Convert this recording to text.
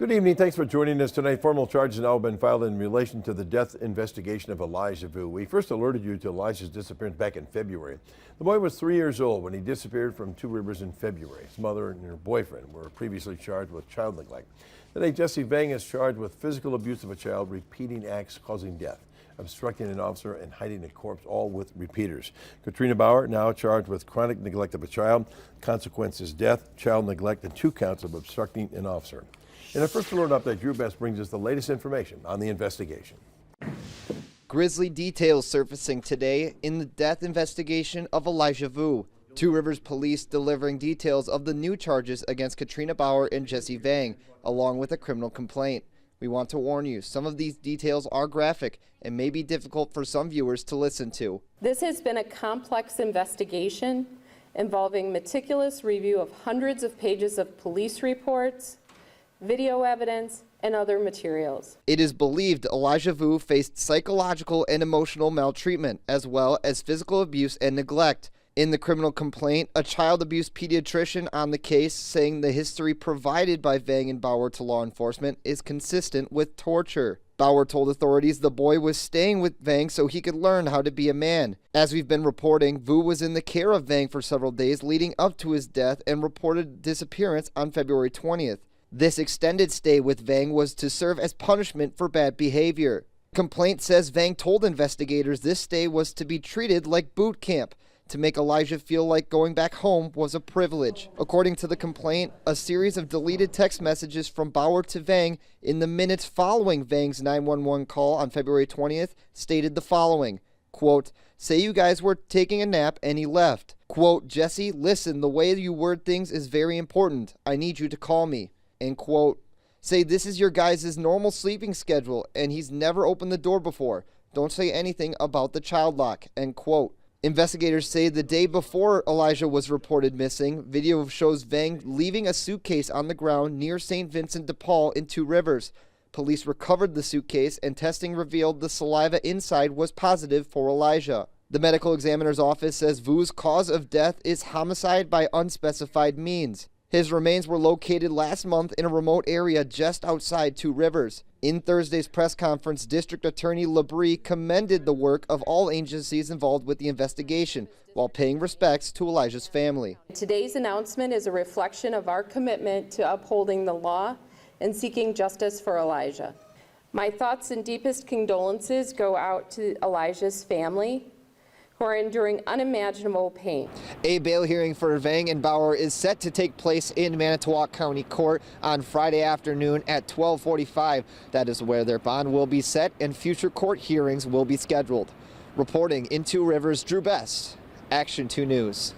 Good evening. Thanks for joining us tonight. Formal charges have now been filed in relation to the death investigation of Elijah Vue. We first alerted you to Elijah's disappearance back in February. The boy was 3 years old when he disappeared from Two Rivers in February. His mother and her boyfriend were previously charged with child neglect. Today, Jesse Vang is charged with physical abuse of a child, repeating acts causing death, obstructing an officer, and hiding a corpse, all with repeaters. Katrina Bauer now charged with chronic neglect of a child. Consequence is death, child neglect, and 2 counts of obstructing an officer. In our first alert update, Drew Best brings us the latest information on the investigation. Grisly details surfacing today in the death investigation of Elijah Vue. Two Rivers police delivering details of the new charges against Katrina Bauer and Jesse Vang, along with a criminal complaint. We want to warn you, some of these details are graphic and may be difficult for some viewers to listen to. This has been a complex investigation involving meticulous review of hundreds of pages of police reports, video evidence, and other materials. It is believed Elijah Vue faced psychological and emotional maltreatment, as well as physical abuse and neglect. In the criminal complaint, a child abuse pediatrician on the case saying the history provided by Vang and Bauer to law enforcement is consistent with torture. Bauer told authorities the boy was staying with Vang so he could learn how to be a man. As we've been reporting, Vue was in the care of Vang for several days leading up to his death and reported disappearance on February 20th. This extended stay with Vang was to serve as punishment for bad behavior. Complaint says Vang told investigators this stay was to be treated like boot camp, to make Elijah feel like going back home was a privilege. According to the complaint, a series of deleted text messages from Bauer to Vang in the minutes following Vang's 911 call on February 20th stated the following, quote, "Say you guys were taking a nap and he left. Quote, Jesse, listen, the way you word things is very important. I need you to call me." And quote, "Say this is your guys' normal sleeping schedule and he's never opened the door before. Don't say anything about the child lock." End quote. Investigators say the day before Elijah was reported missing, video shows Vang leaving a suitcase on the ground near St. Vincent de Paul in Two Rivers. Police recovered the suitcase and testing revealed the saliva inside was positive for Elijah. The medical examiner's office says Vue's cause of death is homicide by unspecified means. His remains were located last month in a remote area just outside Two Rivers. In Thursday's press conference, District Attorney Labrie commended the work of all agencies involved with the investigation while paying respects to Elijah's family. Today's announcement is a reflection of our commitment to upholding the law and seeking justice for Elijah. My thoughts and deepest condolences go out to Elijah's family, who are enduring unimaginable pain. A bail hearing for Vang and Bauer is set to take place in Manitowoc County Court on Friday afternoon at 12:45. That is where their bond will be set and future court hearings will be scheduled. Reporting in Two Rivers, Drew Best, Action 2 News.